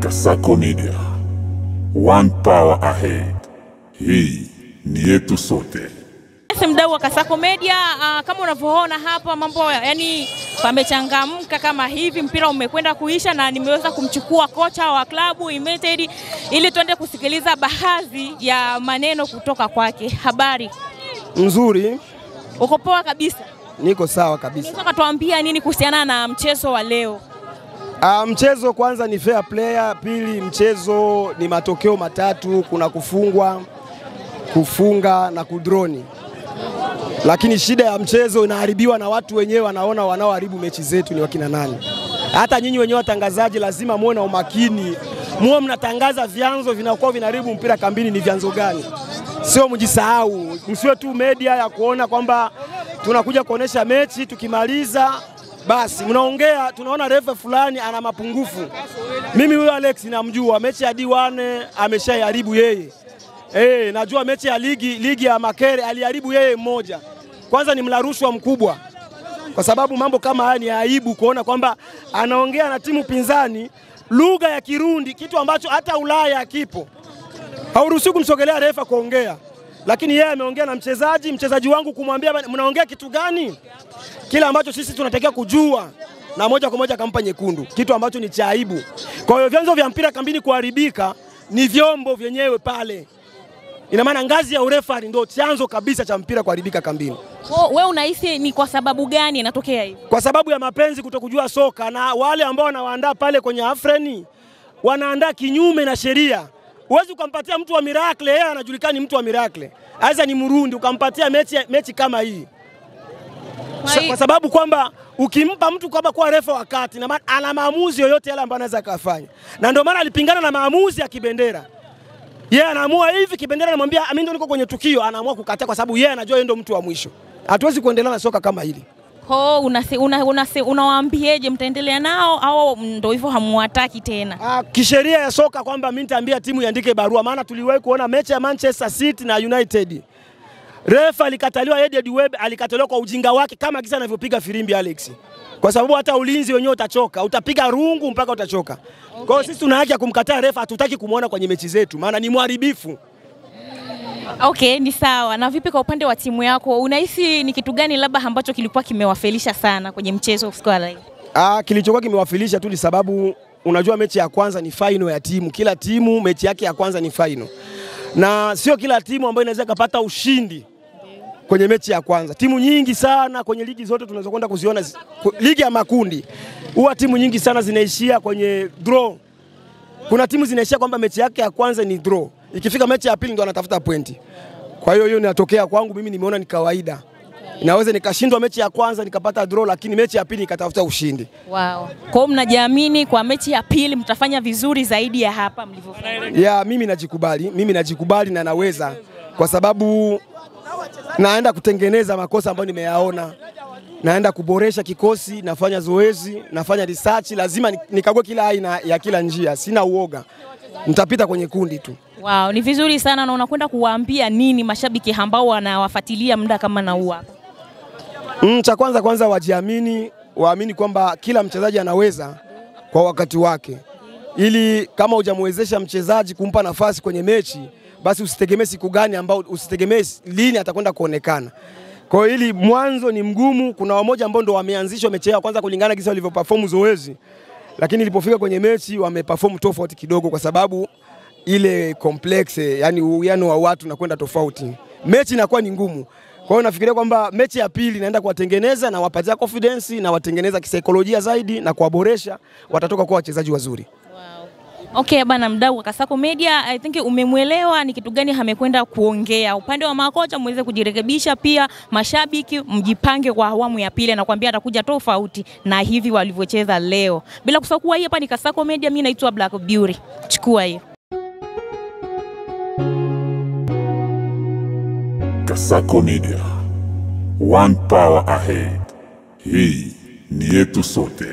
Kasako Media, one power ahead. Hii ni yetu sote. Mdau wa Kasako Media, kama unavyoona hapa mambo yani pamechangamka kama hivi, mpira umekwenda kuisha na nimeweza kumchukua kocha wa klabu United ili tuende kusikiliza baadhi ya maneno kutoka kwake. Habari? Nzuri. Uko poa kabisa? Niko sawa kabisa. Unataka tuambia nini kuhusiana na mchezo wa leo? Mchezo kwanza ni fair player, pili mchezo ni matokeo matatu, kuna kufungwa, kufunga na kudroni. Lakini shida ya mchezo inaharibiwa na watu wenyewe wanaona wanaoharibu mechi zetu ni wakina nani. Hata nyinyi wenyewe watangazaji lazima muone na umakini. Muone mnatangaza vyanzo vinakuwa vinaharibu mpira kambini ni vyanzo gani. Sio mjisahau. Msiwe tu media ya kuona kwamba tunakuja kuonesha mechi tukimaliza basi mnaongea tunaona refa fulani ana mapungufu. Mimi huyo Alex namjua, mechi ya D1 ameshaharibu yeye. Najua mechi ya ligi ya Makere aliharibu yeye mmoja. Kwanza ni mlarushwa mkubwa. Kwa sababu mambo kama haya ni aibu kuona kwamba anaongea na timu pinzani lugha ya Kirundi, kitu ambacho hata Ulaya kipo. Hauruhusiwi kumsogelea refa kuongea. Lakini yeye ameongea na mchezaji wangu kumwambia mnaongea kitu gani? Kila ambacho sisi tunatakiwa kujua na moja kwa moja akampa nyekundu, kitu ambacho ni cha aibu. Kwa hiyo vyanzo vya mpira kambini kuharibika ni vyombo vyenyewe pale. Ina maana ngazi ya urefa ndio chanzo kabisa cha mpira kuharibika kambini. Wewe unahisi ni kwa sababu gani inatokea hivi? Kwa sababu ya mapenzi kutokujua soka, na wale ambao wanaandaa pale kwenye afreni wanaandaa kinyume na sheria. Huwezi kumpatia mtu wa Miracle, yeye anajulikana ni mtu wa Miracle. Aidha ni Murundi ukampatia mechi kama hii. Kwa sababu kwamba ukimpa mtu kwamba kuwa refa wakati na ana maamuzi yoyote yale ambayo anaweza kufanya. Na ndio maana alipingana na maamuzi ya Kibendera. Yeye anaamua hivi, Kibendera anamwambia mimi ndio niko kwenye tukio, anaamua kukataa kwa sababu yeye anajua yeye ndio mtu wa mwisho. Hatuwezi kuendelea na soka kama hili. Unawaambieje, mtaendelea nao au ndio hivyo hamuwataki tena? Kisheria ya soka kwamba mimi nitaambia timu iandike barua, maana tuliwahi kuona mechi ya Manchester City na United. Refa alikataliwa, Edward Webb alikataliwa kwa ujinga wake kama kisa anavyopiga firimbi Alex. Kwa sababu hata ulinzi wenyewe utachoka, utapiga rungu mpaka utachoka. Okay. Kwa hiyo sisi tuna haki ya kumkataa refa, hatutaki kumuona kwenye mechi zetu maana ni mharibifu. Okay, ni sawa. Na vipi kwa upande wa timu yako? Unahisi ni kitu gani labda ambacho kilikuwa kimewafelisha sana kwenye mchezo wa squad? Kilichokuwa kimewafelisha tu ni sababu unajua mechi ya kwanza ni final ya timu. Kila timu mechi yake ya kwanza ni final. Na sio kila timu ambayo inaweza kupata ushindi kwenye mechi ya kwanza. Timu nyingi sana kwenye ligi zote tunaweza kwenda kuziona, ligi ya makundi huwa timu nyingi sana zinaishia kwenye draw. Kuna timu zinaishia kwamba mechi yake ya kwanza ni draw, ikifika mechi ya pili ndo anatafuta pointi. Kwa hiyo inatokea kwangu mimi, nimeona ni kawaida. Inaweza nikashindwa mechi ya kwanza nikapata draw, lakini mechi ya pili nikatafuta ushindi. Wow. Kwa hiyo mnajiamini kwa mechi ya pili mtafanya vizuri zaidi ya hapa mlivyofanya? Mimi najikubali na naweza, kwa sababu naenda kutengeneza makosa ambayo nimeyaona. Naenda kuboresha kikosi, nafanya zoezi, nafanya research, lazima nikague kila aina ya kila njia, sina uoga. Nitapita kwenye kundi tu. Wow, ni vizuri sana. Na unakwenda kuwaambia nini mashabiki ambao wanawafuatilia muda kama na huu hapa? Cha kwanza wajiamini, waamini kwamba kila mchezaji anaweza kwa wakati wake. Ili kama hujamwezesha mchezaji kumpa nafasi kwenye mechi, basi usitegemee siku gani ambao usitegemee lini atakwenda kuonekana. Kwa hiyo ili mwanzo ni mgumu, kuna wamoja ambao ndo wameanzishwa mechi ya kwanza kulingana kisa walivyoperform zoezi. Lakini ilipofika kwenye mechi wameperform tofauti kidogo kwa sababu ile complex, yani uwiano wa watu na kwenda tofauti. Mechi inakuwa ni ngumu. Kwa hiyo nafikiria kwamba mechi ya pili naenda kuwatengeneza na wapatia confidence na watengeneza kisaikolojia zaidi na kuwaboresha, watatoka kwa wachezaji wazuri. Okay bana, mdau wa Kasako Media, I think umemwelewa ni kitu gani amekwenda kuongea. Upande wa makocha muweze kujirekebisha, pia mashabiki mjipange kwa awamu ya pili, na kuambia atakuja tofauti na hivi walivyocheza leo. Bila kusahau kuwa hii hapa ni Kasako Media, mimi naitwa Black Beauty. Chukua hiyo. Kasako Media, one power ahead. Hii ni yetu sote.